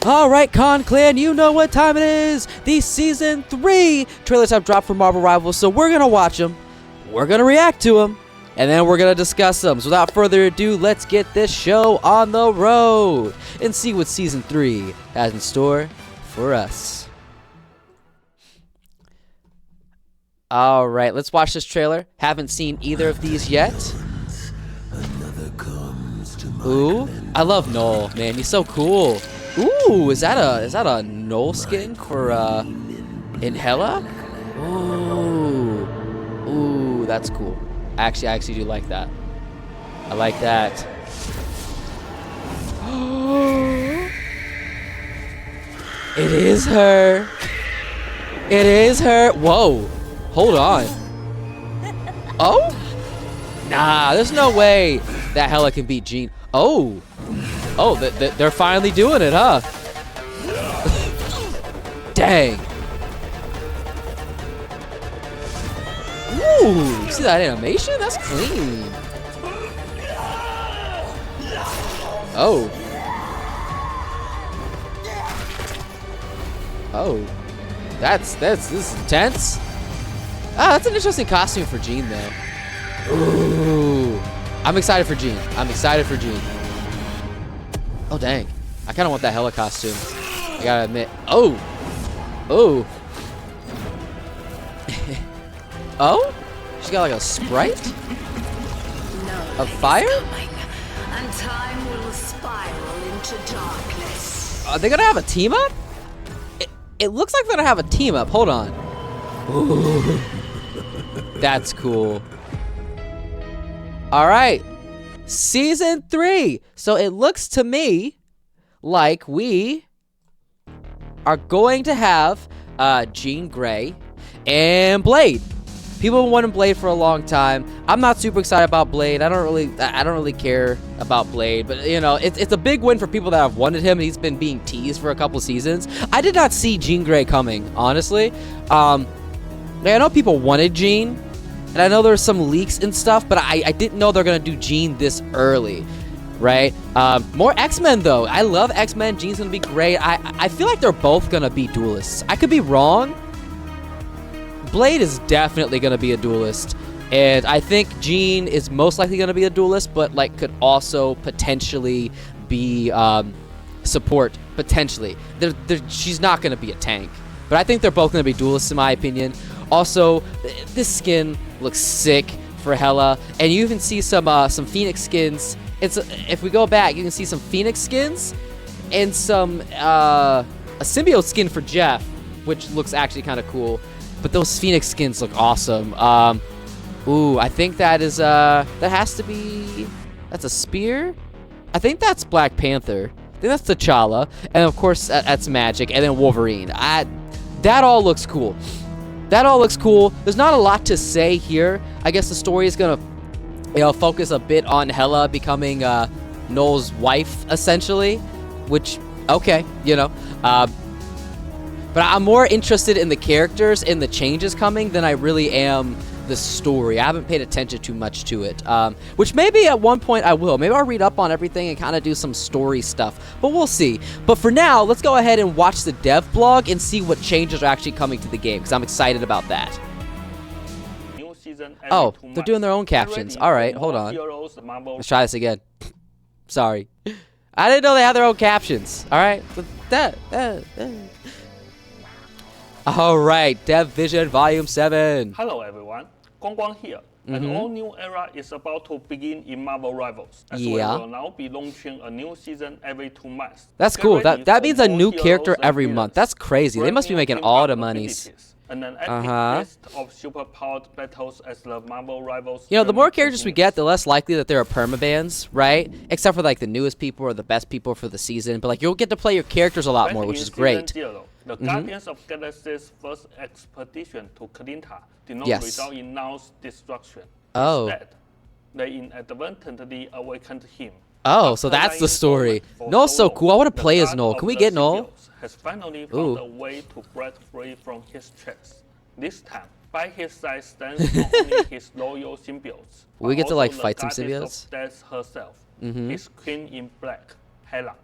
All right, Con Clan, you know what time it is. The Season 3 trailers have dropped for Marvel Rivals, so we're going to watch them. We're going to react to them. And then we're going to discuss them. So without further ado, let's get this show on the road and see what Season 3 has in store for us. All right, let's watch this trailer. Haven't seen either of these yet. Ooh, I love Noel, man. He's so cool. Ooh, is that a Noel skin for in Hela? Ooh, that's cool. I actually do like that. I like that. It is her. It is her. Whoa, hold on. Oh? Nah, there's no way that Hela can beat Jean. Oh, they're finally doing it, huh? Dang. Ooh, see that animation? That's clean. Oh. Oh. This is intense. Ah, that's an interesting costume for Jean, though. Ooh. I'm excited for Jean. Oh, dang. I kind of want that Hela costume. I gotta admit. Oh. Oh? She's got like a sprite? Of fire? And time will spiral into darkness. Are they gonna have a team up? It looks like they're gonna have a team up. Hold on. Ooh. That's cool. All right. Season 3. So it looks to me like we are going to have Jean Grey and Blade. People have wanted Blade for a long time. I'm not super excited about Blade. I don't really care about Blade, but you know, it's a big win for people that have wanted him, and he's been being teased for a couple seasons. I did not see Jean Grey coming, honestly. I know people wanted Jean, and I know there's some leaks and stuff, but I didn't know they're gonna do Jean this early, right? More X-Men though. I love X-Men. Jean's gonna be great. I feel like they're both gonna be duelists. I could be wrong. Blade is definitely going to be a duelist, and I think Jean is most likely going to be a duelist, but like could also potentially be support, potentially. She's not going to be a tank, but I think they're both going to be duelists in my opinion. Also, this skin looks sick for Hela, and you even see some Phoenix skins. If we go back, you can see some Phoenix skins and some a symbiote skin for Jeff, which looks actually kind of cool. But those Phoenix skins look awesome. Ooh, I think that is that has to be, that's a spear. I think that's Black Panther. I think that's T'Challa, and of course that's Magic, and then Wolverine. That all looks cool. That all looks cool. There's not a lot to say here. I guess the story is gonna, focus a bit on Hela becoming Noel's wife, essentially. Which, okay, but I'm more interested in the characters and the changes coming than I really am the story. I haven't paid attention too much to it, which maybe at one point I will. Maybe I'll read up on everything and kind of do some story stuff, but we'll see. But for now, let's go ahead and watch the dev blog and see what changes are actually coming to the game, because I'm excited about that. Oh, they're doing their own captions. All right, hold on. Let's try this again. Sorry. I didn't know they had their own captions. All right. All right, Dev Vision Volume 7. Hello everyone, Guangguang here. An all-new era is about to begin in Marvel Rivals, as we will now be launching a new season every 2 months. That's cool. That means a new character every month. That's crazy. They must be making all the monies. And an epic list of super-powered battles as the Marvel Rivals. The more characters we get, the less likely that there are permabans, right? Except for like the newest people or the best people for the season. But like you'll get to play your characters a lot more, which is great. The Guardians of Galaxy's first expedition to Kalinta did not result in Null's destruction. Instead, they inadvertently awakened him. Oh, so that's the story. Noel's so cool. I want to play as Noel. Can we get Noel? Has finally found a way to break free from his traps. This time, by his side stands not only his loyal symbiotes, but we get to like also fight some the goddess symbiotes? of death herself, his queen in black, Hela.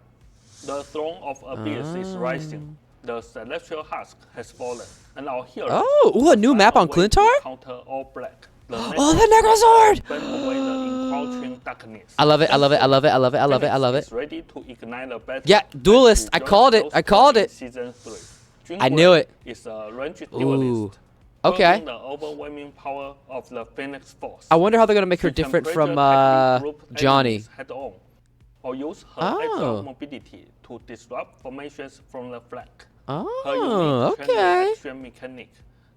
The throne of abyss is rising. The celestial husk has fallen, and our hero. Oh, ooh, a new map on Clintar? Counter all black. Oh, the Necro Sword! Burn away the encroaching darkness. I love it. I love it. I love it. I love it. I love it. I love it. Is ready to ignite the battle. Yeah, duelist. I called it. I called it. Season 3. I knew it. Is a ranged Ooh. duelist. Okay. The overwhelming power of the Phoenix Force. I wonder how they're gonna make her She can different pressure from technique group Johnny. enemies head on, or use her Oh. extra mobility to disrupt formations from the flank. Her Oh, unique chain okay. action mechanic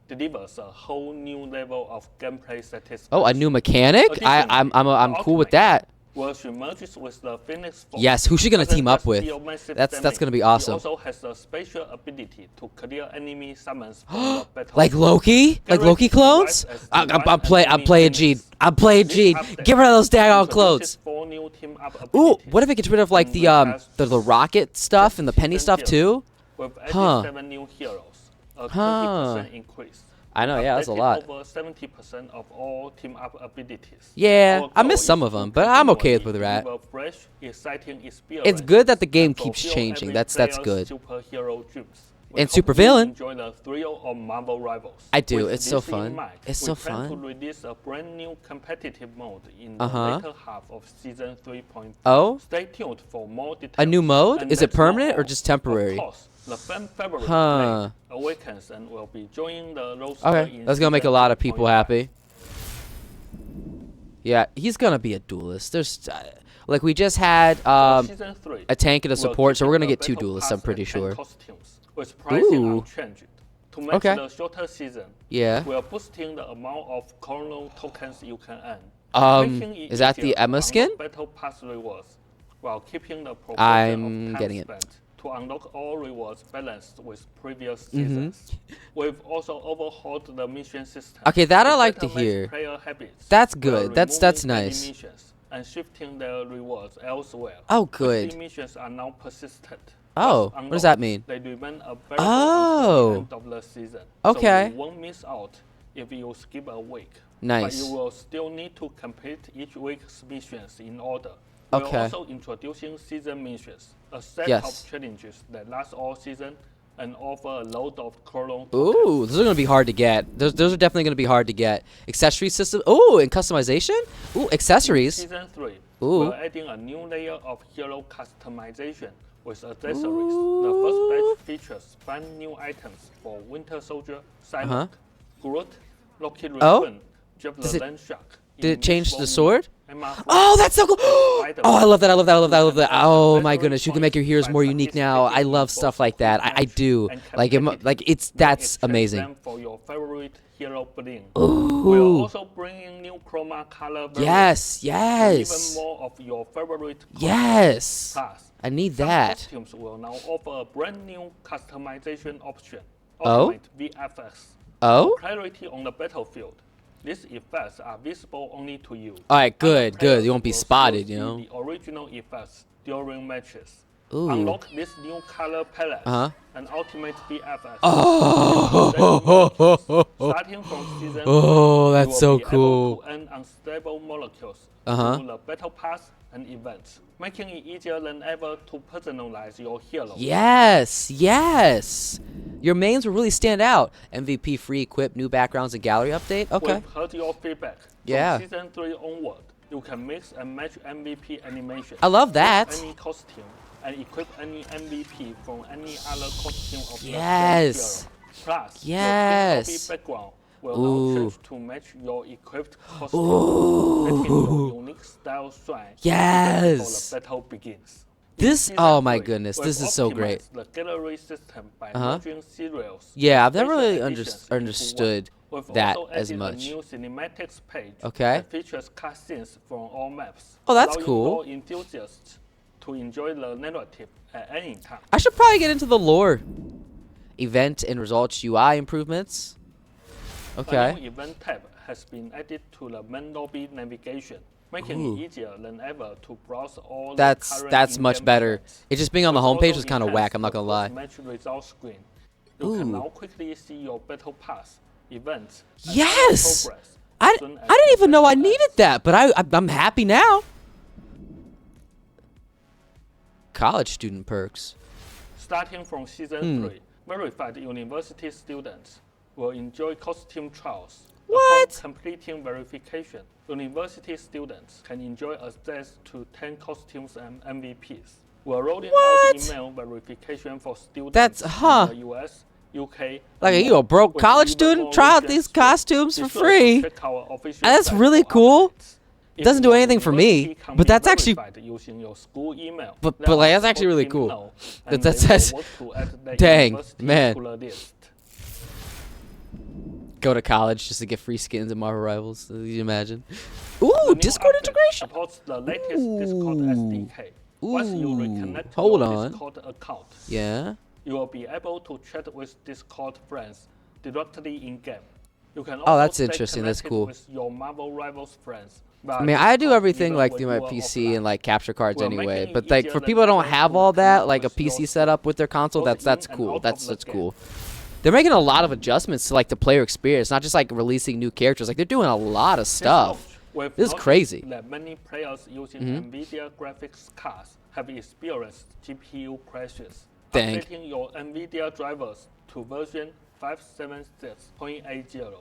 delivers a whole new level of gameplay satisfaction. Oh, a new mechanic? I'm cool with that. Where she merges with the Phoenix Force. Yes, who's she gonna Doesn't team up just with? deal massive That's damage, gonna be she awesome. also has a special ability to clear enemy summons from the battle. Like Loki? Like Loki clones? I'm playing Jean. I'm playing Jean. Get rid of those daggone clones. Ooh, what if it gets rid of like the rocket stuff and the penny stuff too? With Huh. 87 new heroes, a Huh. 20% increase. I know, yeah, that's a Updated lot. Over 70% of all team-up abilities. Yeah, Our I goal missed is some to of them, but I'm okay continually with where they're at. deliver fresh, exciting It's experience good that the game and keeps fulfill changing. every That's player's good. Superhero dreams. We And hope you supervillain. Enjoy the thrill of Marvel Rivals. I do, With it's so this in fun. mind, It's we so plan fun. to release a brand new competitive mode in Uh-huh. the later half of season 3.4. Oh? Stay tuned for more details. A new mode? And Is it that's not permanent or all. just temporary? Of course, the fan favorite Huh. Blade awakens and will be joining the roster Okay, in that's gonna make a season lot of people 3.5. happy. Yeah, he's gonna be a duelist. There's, like, we just had Season 3 a tank and a will support, so keep we're gonna the get two battle duelists. pass I'm pretty and sure. costumes, with pricing Ooh. unchanged. To match Okay. the shorter season, Yeah. we are boosting the amount of chrono tokens you can earn. making it Is that the easier to Emma skin? unlock battle pass rewards, while keeping the proportion I'm of time getting it. spent to unlock all rewards balanced with previous Mm-hmm. seasons. We've also overhauled the mission system. Okay, that I to like to better match hear. Player habits. That's We are good. That's removing nice. daily missions and shifting their rewards elsewhere. Oh, Weekly good. missions are now persistent. Oh, Once what does that unlocked, mean? They remain available Oh. until the end of the season. Okay. So you won't miss out if you skip a week. Nice. But you will still need to complete each week's missions in order. We're Okay. also introducing season missions, a set Yes. of challenges that last all season and offer a load of chrono tokens. Ooh, those are gonna be hard to get. Those are definitely gonna be hard to get. Accessory system. Ooh, and customization. Ooh, accessories. Season 3, Ooh. we're adding a new layer of hero customization with accessories. The first batch features brand new items for Winter Soldier, Psylocke, Groot, Loki Oh? Return, Jeff Does the it- Land Shark. Did it change the Invincible sword? Emma Frost, Oh, that's so cool. Spider-Man. Oh, I love that. I love that. I love that. I love that. Earn Oh my accessory goodness, you can make your points heroes by more unique now. I participating love in stuff both like that. I match do. and Like competitive. it's Then that's exchange amazing. them for your favorite hero bling. We're Ooh. also bringing new chroma color variants. Yes, and yes. Even more of your favorite costumes. Yes. Plus, I need some that. costumes will now offer a brand new customization option. Oh? Ultimate VFX. Oh? Clarity on the battlefield. These effects are visible only to you. All right, good, Other good. players You won't be will still spotted, you see know. The original effects during matches. Ooh. Unlock this new color palette Uh-huh. and Ultimate VFX. Oh. Starting from season Oh, 3, that's you will so be able cool. to earn unstable molecules Uh-huh. through the battle pass and events, making it easier than ever to personalize your hero. Yes, yes. Your mains will really stand out. MVP free equip, new backgrounds and gallery update. Okay. We've heard your feedback. Yeah. From season 3 onward, you can mix and match MVP animation. I love that. Pick any costume and equip any MVP from any other costume of your Yes. favorite hero. Plus, Yes. your Pink background will Ooh. now change to match your equipped costume, letting your unique style shine Yes. before the battle begins. This- Season oh my 3, goodness, we've this is so great. optimized the gallery system by Uh-huh. merging serials. Yeah, I've never special really editions into understood one. We've that also as added much. A new cinematics page Okay. that features cutscenes from all maps. Oh, that's allowing cool. all enthusiasts to enjoy the narrative at any time. I should probably get into the lore. Event and results UI improvements. A Okay. new event tab has been added to the main lobby navigation, making Ooh. it easier than ever to browse all That's the current that's much in-game better. events. It just being on the We've homepage also was kind of enhanced whack. I'm not the gonna lie. post-match results screen. You Ooh. can now quickly see your battle pass, events, and Yes! progress. I as soon as didn't the even know I battle needed ends. that, but I'm happy now. college student perks. Starting from Season 3, verified university students will enjoy costume trials. What? Upon completing verification, university students can enjoy access to 10 costumes and MVPs. We're rolling out email verification for students in the US, UK. Like, are you a broke college student? Try out these costumes for free. That's really cool. Doesn't do anything for me, but that's actually, but like, that's actually really cool. That's dang, man. Go to college just to get free skins in Marvel Rivals. Can you imagine? Ooh, Discord integration. Supports the latest Discord SDK. Once you reconnect hold your on. Discord account, Yeah. you will be able to chat with Discord friends directly in game. You can Oh, also that's stay interesting. That's connected cool. with your Marvel Rivals friends. I mean, I do everything like through my PC and like capture cards anyway. But like for people that don't have all that, like a PC setup with their console, that's cool. That's cool. They're making a lot of adjustments to like the player experience, not just like releasing new characters. Like they're doing a lot of stuff. This is crazy. That many players using NVIDIA graphics cards have experienced GPU crashes. Dang. Updating your NVIDIA drivers to version 576.80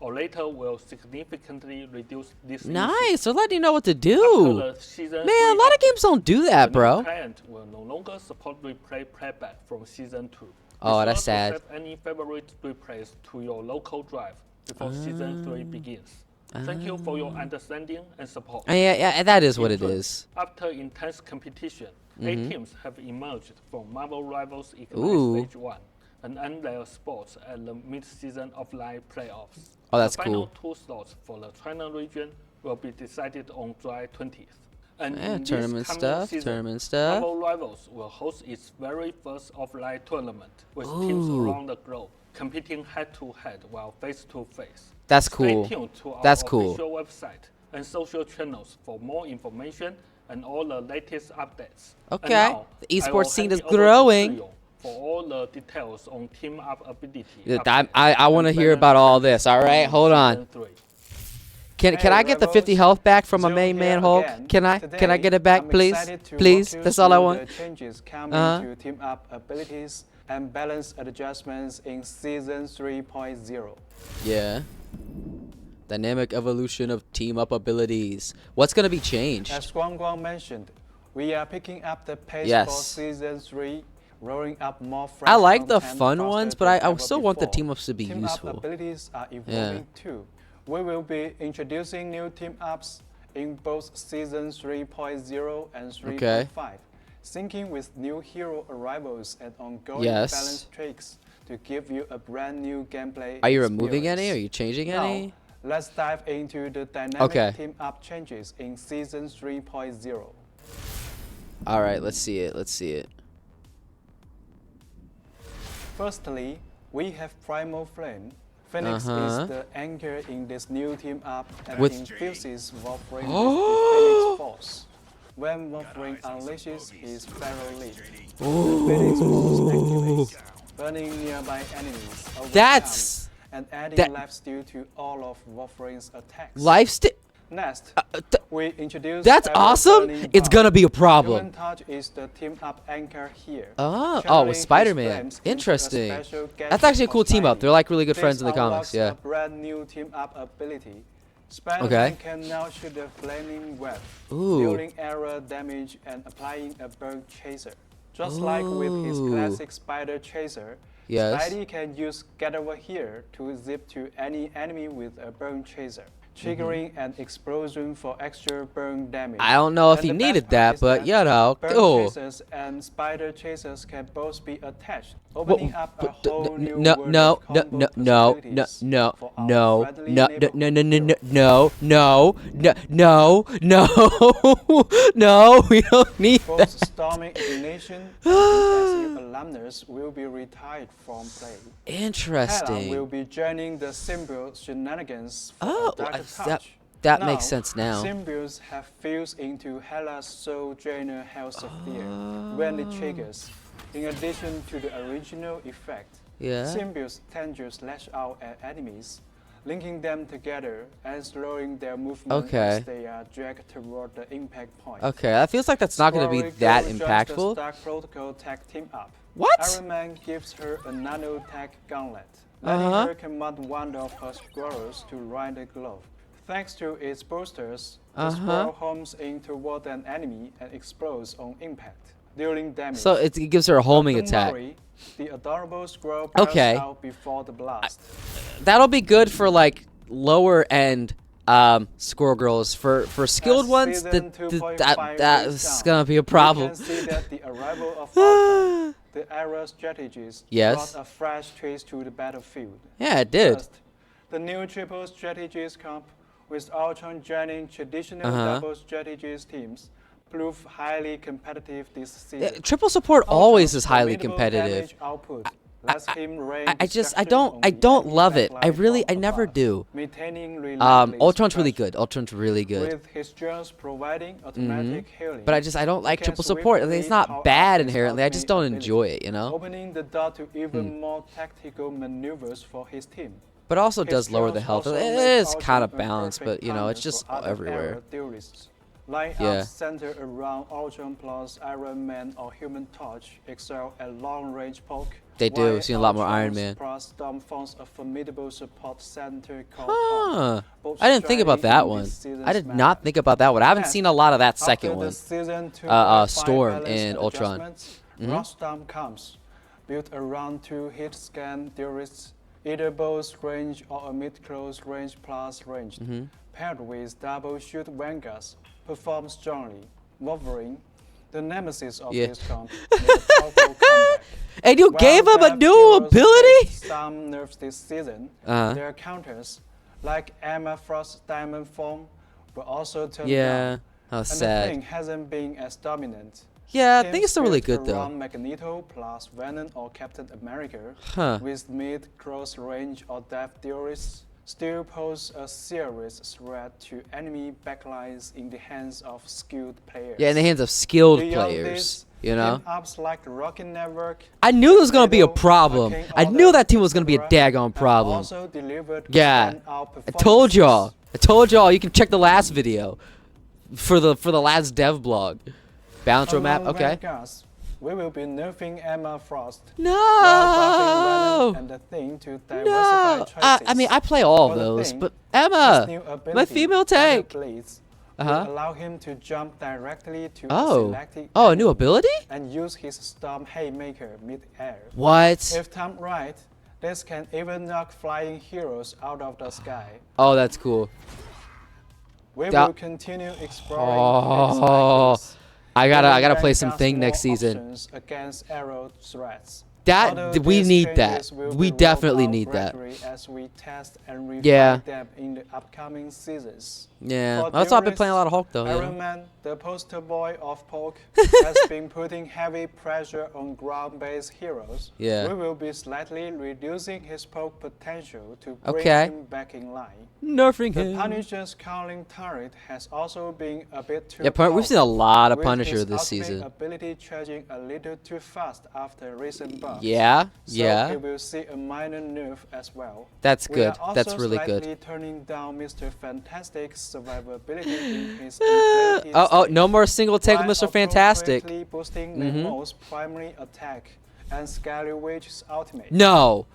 or later will significantly reduce this issue. Nice. They're letting you know what to After do. the Season Man, a 3 lot of games don't do that, the new bro. client will no longer support replay playback from Season 2. Oh, Be that's sure to sad. save any favorite replays to your local drive before Season 3 begins. Thank you for your understanding and support. Yeah, that is what it In is. turn, after intense competition, 8 teams have emerged from Marvel Rivals Ignite Ooh. Stage 1 and earned their spots at the mid-season offline playoffs. Oh, that's the final cool. 2 slots for the China region will be decided on July 20th. And Yeah, in this tournament coming stuff, season, tournament stuff. Marvel Rivals will host its very first offline tournament with teams around the globe competing head-to-head while face-to-face. That's Stay cool. tuned to our That's cool. official website and social channels for more information and all the latest updates. And Okay. now, The I esports will scene hand is it over to growing. Ziyong for all the details on team up ability. I want to hear about all this. All right, hold on. Can I get the 50 health back from my main man Hulk? Can I get it back, please? Please. That's all I want. The changes coming Uh-huh. to team up abilities and balance adjustments in Season 3.0. Yeah. Dynamic evolution of team up abilities. What's gonna be changed? As Guang Guang mentioned, we are picking up the pace Yes. for Season 3, rolling up more fresh I like the content fun faster ones, but than I ever still want the before. team ups to be Team useful. up abilities are evolving too. We will be introducing new team ups in both Season 3.0 and 3.5, syncing with new hero arrivals and ongoing Yes. balance tricks to give you a brand new gameplay. Are you removing any? experience. Are you changing Now, any? let's dive into the dynamic Okay. team up changes in Season 3.0. All right, let's see it. Let's see it. Firstly, we have Primal Flame. Phoenix is the anchor in this new team up and With- infuses Wolverine with the Phoenix Force. When Wolverine unleashes his Pharaoh Leap, the Phoenix Force activates, burning nearby enemies over That's- time and adding that- lifesteal to all of Wolverine's attacks. Lifesteal. Next, we introduce That's Ever awesome. Burning It's Bar. gonna be a Human problem. Touch is the team up anchor here. Oh, Channeling with his Spider-Man. flames into a Interesting. special That's actually a gadget cool of team up. lightning. They're like really good This friends in the comics. unlocks Yeah. a brand new team up ability. Spider-Man Okay. can now shoot a flaming web, Ooh. dealing area damage and applying a burn chaser. Just like with his classic Spider Chaser, Yes. Spidey can use Get Over Here to zip to any enemy with a burn chaser, triggering an explosion for extra burn damage. I don't know if And he the best needed part that, is but you know, burn cool. chasers and spider chasers can both be attached, opening up a But whole new no, world no, of no, combo no, no, no, possibilities no, for our no, friendly no, no, neighborhood no, no, no, heroes. no, no, no, no, no, no, we don't need that. Both Storming Ignition and SU alumnus will be retired from play. Hela will Interesting. be joining the Symbiote shenanigans for Oh, a darker that- touch. that makes sense now. Symbiotes have fused into Hela's Soul Drainer Health Sphere when it triggers. In addition to the original effect, Yeah. Symbiotes tend to slash out at enemies, linking them together and slowing their movement as they are dragged toward the impact point. Okay, that feels like that's not going to be that impactful. The Stark Protocol tag team up. What? Iron Man gives her a nanotech gauntlet, letting her command one of her squirrels to ride the glove. Thanks to its boosters, the squirrel homes in toward an enemy and explodes on impact, dealing damage. So it gives her a homing attack. Worry, the adorable squirrel passes out before the blast. That'll be good for like lower end squirrel girls. For skilled ones, that's gonna be a problem. You can see that the arrival of Ultron, the era strategist, brought a fresh twist to the battlefield. Yeah, it did. First, the new triple strategist comp with Ultron joining traditional double strategist teams proved highly competitive this season. Triple support always is highly competitive. I don't love it. I never do. Ultron's really good. Ultron's really good. With his drones providing automatic healing. But I don't like triple support. It's not bad inherently. I just don't enjoy it, you know? Opening the door to even more tactical maneuvers for his team. But also does lower the health. It is kind of balanced, but you know, it's just everywhere. Line-ups centered around Ultron plus Iron Man or Human Torch excel at long-range poke. They do. We've seen a lot more Iron Man. Plus Storm forms a formidable support center called I didn't think about that one. I did not think about that one. I haven't seen a lot of that second one. Storm and Ultron. Rockstorm comes, built around two hit scan theorists, either both range or a mid-close range plus ranged, paired with double shoot vanguards. Perform strongly. Wolverine, the nemesis of this comp, made a powerful comeback. And you gave him a new ability? Some nerfs this season. Their counters, like Emma Frost's diamond form, were also turned down. How sad. And the thing hasn't been as dominant. Yeah, I think it's still really good though. Magneto plus Venom or Captain America with mid-close range or depth theorists still pose a serious threat to enemy backlines in the hands of skilled players. Yeah, in the hands of skilled players, you know? Ups like Rocket Network, I knew there was going to be a problem. I knew that team was going to be a daggone problem. Also delivered I told y'all. You can check the last video for the last dev blog. Balance roadmap, okay. We will be nerfing Emma Frost. No! And the thing to diversify choices. I mean, I play all of those, but Emma, my female tank. Will allow him to jump directly to a selected a new ability? And use his Storm Haymaker mid-air. What? If timed right, this can even knock flying heroes out of the sky. Oh, that's cool. We will continue exploring I gotta play some Thing next season. Against arrow threats. We need that. We definitely need that. As we test and refine them in the upcoming seasons. Yeah, also I've been playing a lot of Hulk though. Iron Man, the poster boy of Poke, has been putting heavy pressure on ground-based heroes. Yeah. We will be slightly reducing his Poke potential to bring him back in line. Nerfing him. The Punisher's Cowling Turret has also been a bit too we've seen a lot of Punisher this season. Ability charging a little too fast after recent buffs. Yeah. So we will see a minor nerf as well. That's good. That's really good. We are also slightly turning down Mr. Fantastic's survivability in his no more single take with Mr. Fantastic. Boosting Nemo's primary attack and Scarlet Witch's ultimate. No.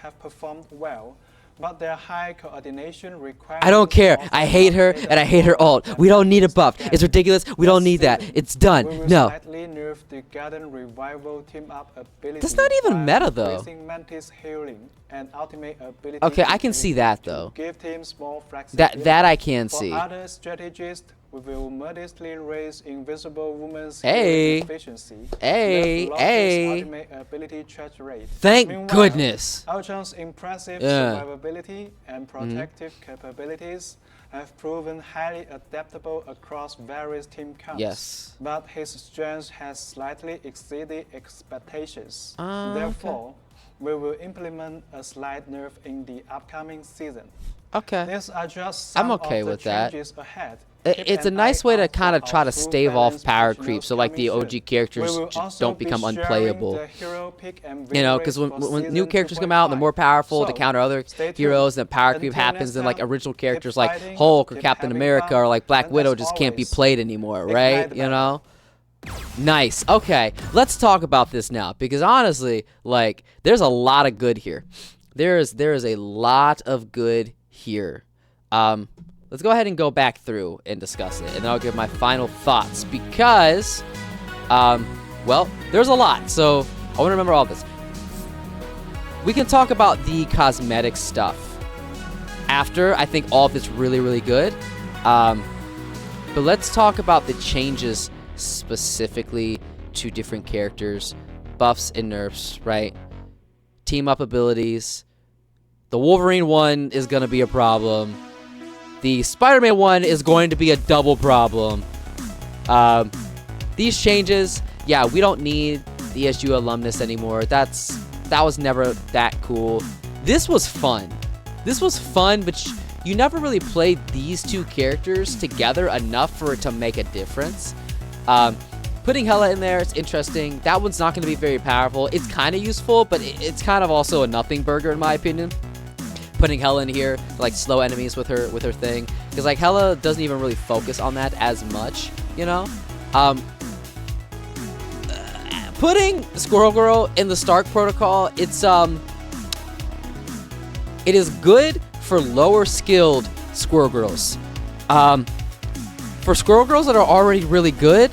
Have performed well, but their high coordination requires. I don't care. I hate her and I hate her ult. We don't need a buff. It's ridiculous. We don't need that. It's done. No. Slightly nerf the Garden Revival team up ability. That's not even meta though. Mantis healing and ultimate ability. Okay, I can see that though. Give teams more flexibility. That I can see. For other strategists, we will modestly raise Invisible Woman's efficiency. Ultimate ability charge rate. Thank goodness. Ultron's impressive survivability and protective capabilities have proven highly adaptable across various team counts. Yes. But his strength has slightly exceeded expectations. Therefore, we will implement a slight nerf in the upcoming season. Okay. These are just some of the changes ahead. it's a nice way to kind of try to stave off power creep, so like the OG characters just don't become unplayable. You know, because when new characters come out, they're more powerful to counter other heroes, and power creep happens, and like original characters like Hulk or Captain America or like Black Widow just can't be played anymore, right? You know? Nice. Okay, let's talk about this now, because honestly, like, there's a lot of good here. There is a lot of good here. Let's go ahead and go back through and discuss it, and then I'll give my final thoughts, because, well, there's a lot, so I want to remember all this. We can talk about the cosmetic stuff after. I think all of it's really, really good, but let's talk about the changes specifically to different characters, buffs and nerfs, right? Team up abilities. The Wolverine one is going to be a problem. The Spider-Man one is going to be a double problem. These changes, yeah, we don't need the ESU alumnus anymore. That was never that cool. This was fun. This was fun, but you never really played these two characters together enough for it to make a difference. Putting Hela in there, it's interesting. That one's not going to be very powerful. It's kind of useful, but it's kind of also a nothing burger in my opinion. Putting Hela in here to like slow enemies with her thing, because like Hela doesn't even really focus on that as much, you know. Putting Squirrel Girl in the Stark Protocol, it is good for lower skilled Squirrel Girls. For Squirrel Girls that are already really good,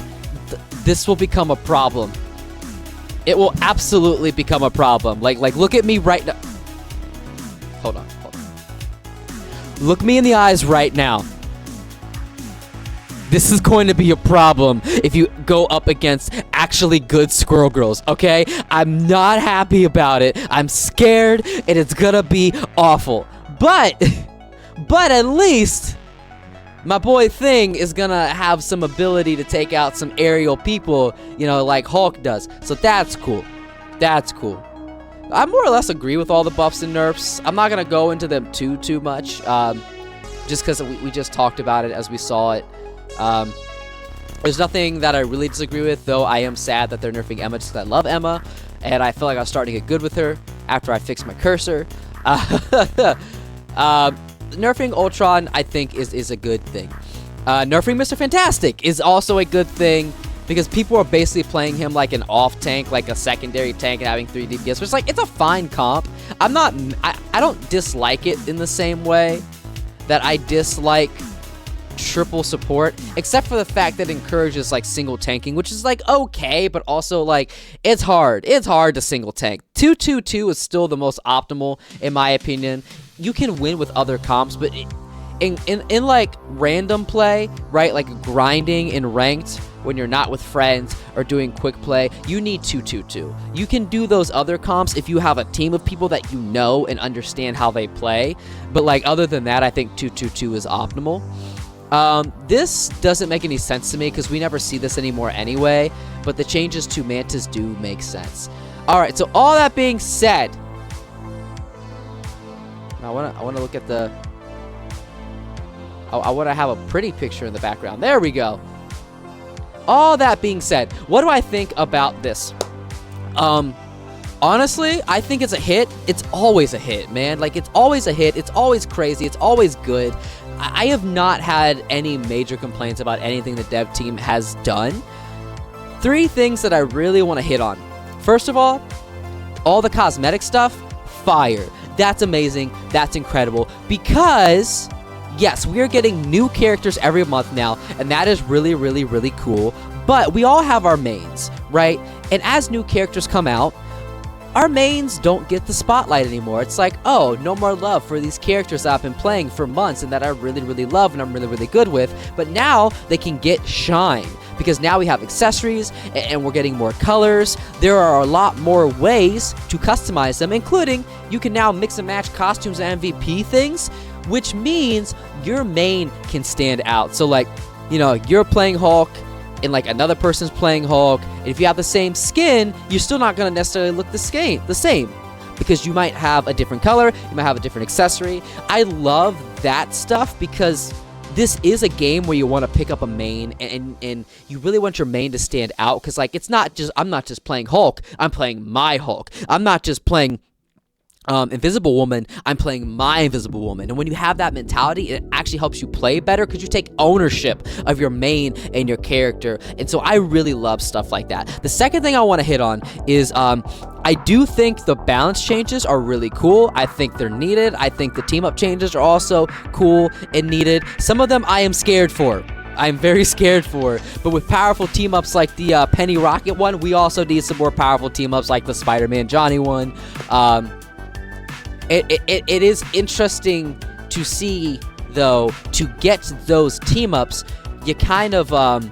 this will become a problem. It will absolutely become a problem. Like look at me right now. Hold on. Look me in the eyes right now. This is going to be a problem if you go up against actually good Squirrel Girls, okay? I'm not happy about it. I'm scared, and it's gonna be awful. But at least my boy Thing is gonna have some ability to take out some aerial people, you know, like Hulk does. So that's cool. That's cool. I more or less agree with all the buffs and nerfs. I'm not going to go into them too much, just because we just talked about it as we saw it. There's nothing that I really disagree with, though I am sad that they're nerfing Emma just because I love Emma, and I feel like I was starting to get good with her after I fixed my cursor. Nerfing Ultron, I think, is a good thing. Nerfing Mr. Fantastic is also a good thing, because people are basically playing him like an off tank, like a secondary tank, and having 3 DPS, which, like, it's a fine comp. I don't dislike it in the same way that I dislike triple support, except for the fact that it encourages, like, single tanking, which is, like, okay, but also, like, it's hard to single tank. 2-2-2 is still the most optimal, in my opinion. You can win with other comps, but in like random play, right, like grinding in ranked when you're not with friends or doing quick play, you need 2-2-2. You can do those other comps if you have a team of people that you know and understand how they play, but like other than that, I think 2-2-2 is optimal. This doesn't make any sense to me because we never see this anymore anyway, but the changes to Mantis do make sense. Alright, so all that being said, I want to look at the... I want to have a pretty picture in the background. There we go. All that being said, what do I think about this? Honestly, I think it's a hit. It's always a hit, man. Like, it's always a hit. It's always crazy. It's always good. I have not had any major complaints about anything the dev team has done. 3 things that I really want to hit on. First of all the cosmetic stuff, fire. That's amazing. That's incredible. Because, yes, we are getting new characters every month now, and that is really, really, really cool. But we all have our mains, right? And as new characters come out, our mains don't get the spotlight anymore. It's like, oh, no more love for these characters I've been playing for months and that I really, really love and I'm really, really good with. But now they can get shine because now we have accessories and we're getting more colors. There are a lot more ways to customize them, including you can now mix and match costumes and MVP things, which means your main can stand out. So, like, you know, you're playing Hulk and like another person's playing Hulk, and if you have the same skin, you're still not going to necessarily look the same because you might have a different color, you might have a different accessory. I love that stuff because this is a game where you want to pick up a main and you really want your main to stand out, because like I'm not just playing Hulk, I'm playing my Hulk. I'm not just playing Invisible Woman, I'm playing my Invisible Woman. And when you have that mentality, it actually helps you play better because you take ownership of your main and your character. And so I really love stuff like that. The second thing I want to hit on is I do think the balance changes are really cool. I think they're needed. I think the team up changes are also cool and needed. Some of them I am scared for. I'm very scared for. But with powerful team-ups like the Penny Rocket one, we also need some more powerful team-ups like the Spider-Man Johnny one. It is interesting to see, though, to get those team-ups, you kind of have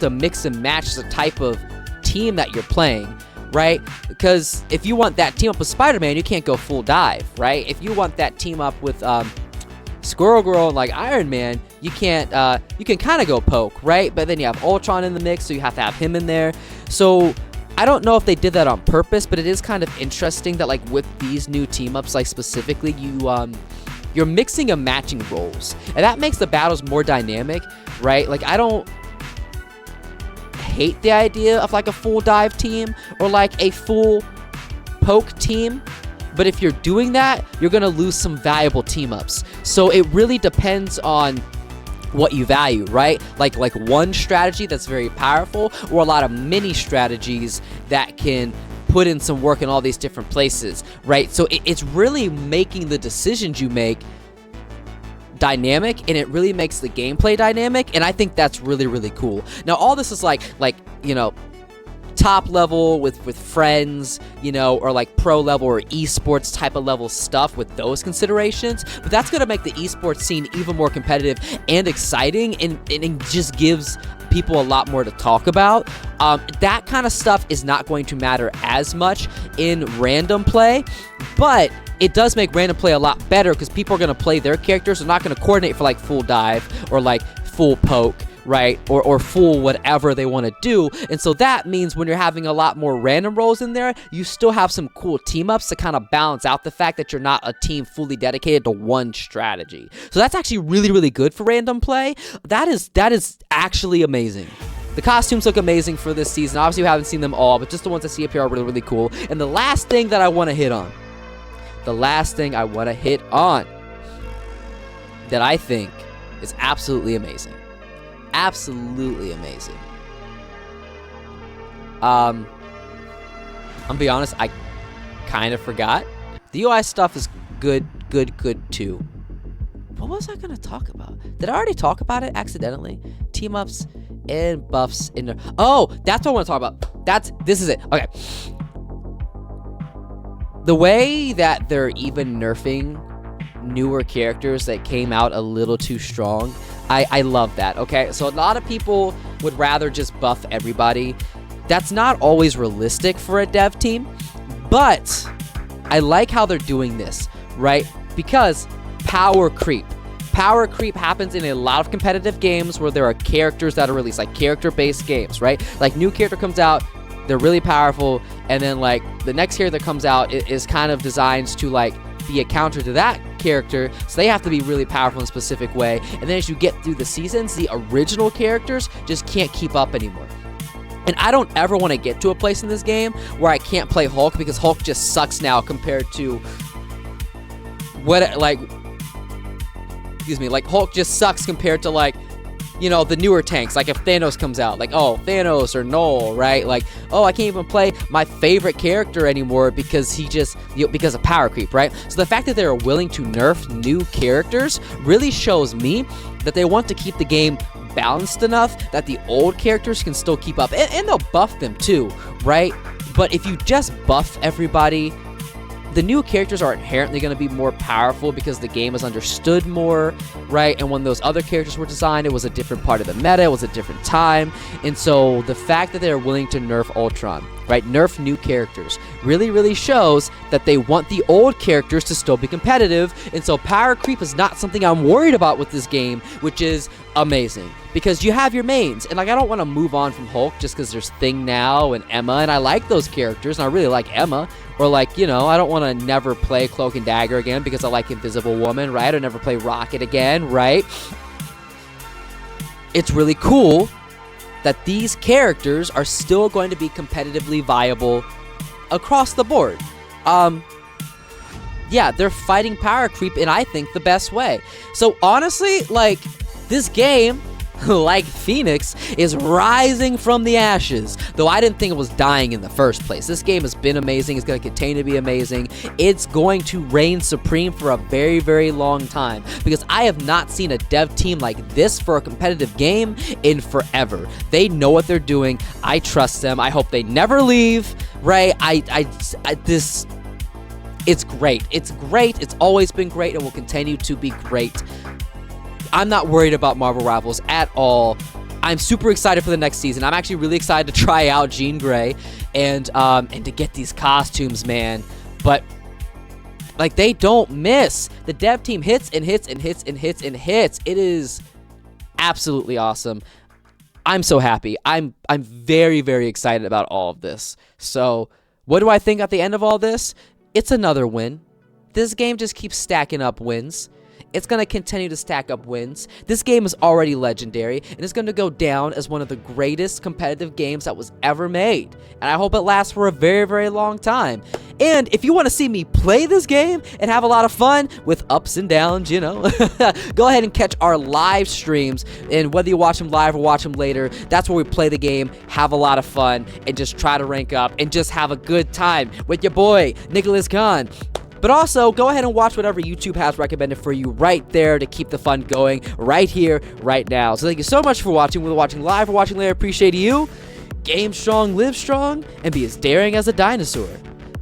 to mix and match the type of team that you're playing, right? Because if you want that team up with Spider-Man, you can't go full dive, right? If you want that team up with Squirrel Girl and like Iron Man, you can't. You can kind of go poke, right? But then you have Ultron in the mix, so you have to have him in there. So I don't know if they did that on purpose, but it is kind of interesting that like with these new team ups, like specifically you're mixing and matching roles, and that makes the battles more dynamic, right? Like I don't hate the idea of like a full dive team or like a full poke team, but if you're doing that, you're gonna lose some valuable team ups. So it really depends on what you value, right? Like one strategy that's very powerful, or a lot of mini strategies that can put in some work in all these different places, right? So it's really making the decisions you make dynamic, and it really makes the gameplay dynamic, and I think that's really, really cool. Now, all this is like you know, top level with friends, you know, or like pro level or esports type of level stuff with those considerations, but that's going to make the esports scene even more competitive and exciting, and it just gives people a lot more to talk about. That kind of stuff is not going to matter as much in random play, but it does make random play a lot better because people are going to play their characters. They're not going to coordinate for like full dive or like full poke, right? Or full whatever they want to do. And so that means when you're having a lot more random roles in there, you still have some cool team ups to kind of balance out the fact that you're not a team fully dedicated to one strategy. So that's actually really, really good for random play. That is actually amazing. The costumes look amazing for this season. Obviously, we haven't seen them all, but just the ones I see up here are really, really cool. And the last thing that I want to hit on, that I think is absolutely amazing. Absolutely amazing. I'm gonna be honest, I kind of forgot. The UI stuff is good too. What was I gonna talk about? Did I already talk about it accidentally? Team ups and buffs in there. Oh, that's what I want to talk about. This is it. Okay. The way that they're even nerfing newer characters that came out a little too strong, I love that, okay? So a lot of people would rather just buff everybody. That's not always realistic for a dev team, but I like how they're doing this, right? Because power creep happens in a lot of competitive games where there are characters that are released, like character-based games, right? Like new character comes out, they're really powerful, and then like the next character that comes out is kind of designed to like be a counter to that character, so they have to be really powerful in a specific way. And then as you get through the seasons, the original characters just can't keep up anymore. And I don't ever want to get to a place in this game where I can't play Hulk because Hulk just sucks now compared to what, like, excuse me, like Hulk just sucks compared to like, you know, the newer tanks. Like if Thanos comes out, like, oh, Thanos or Null, right? Like, oh, I can't even play my favorite character anymore because he just, because of power creep, right? So the fact that they're willing to nerf new characters really shows me that they want to keep the game balanced enough that the old characters can still keep up, and they'll buff them too, right? But if you just buff everybody, the new characters are inherently going to be more powerful because the game is understood more, right? And when those other characters were designed, it was a different part of the meta, it was a different time. And so the fact that they're willing to nerf Ultron, right? Nerf new characters. Really shows that they want the old characters to still be competitive, and so power creep is not something I'm worried about with this game, which is amazing. Because you have your mains, and like I don't want to move on from Hulk just because there's Thing now and Emma, and I like those characters, and I really like Emma. Or like, you know, I don't want to never play Cloak and Dagger again because I like Invisible Woman, right? Or never play Rocket again, right? It's really cool that these characters are still going to be competitively viable across the board. Yeah, they're fighting power creep in, I think, the best way. So honestly, like, this game, like Phoenix, is rising from the ashes. Though I didn't think it was dying in the first place. This game has been amazing. It's going to continue to be amazing. It's going to reign supreme for a very long time. Because I have not seen a dev team like this for a competitive game in forever. They know what they're doing. I trust them. I hope they never leave. Right? It's great. It's great. It's always been great. It will continue to be great. I'm not worried about Marvel Rivals at all. I'm super excited for the next season. I'm actually really excited to try out Jean Grey and to get these costumes, man. But like, they don't miss. The dev team hits and hits and hits and hits and hits. It is absolutely awesome. I'm so happy. I'm very excited about all of this. So, what do I think at the end of all this? It's another win. This game just keeps stacking up wins. It's going to continue to stack up wins. This game is already legendary, and it's going to go down as one of the greatest competitive games that was ever made. And I hope it lasts for a very long time. And if you want to see me play this game and have a lot of fun with ups and downs, you know, go ahead and catch our live streams. And whether you watch them live or watch them later, that's where we play the game, have a lot of fun, and just try to rank up and just have a good time with your boy, Nicholas Khan. But also, go ahead and watch whatever YouTube has recommended for you right there to keep the fun going right here, right now. So thank you so much for watching. Whether watching live or watching later, appreciate you. Game strong, live strong, and be as daring as a dinosaur.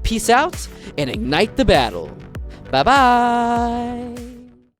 Peace out, and ignite the battle. Bye-bye.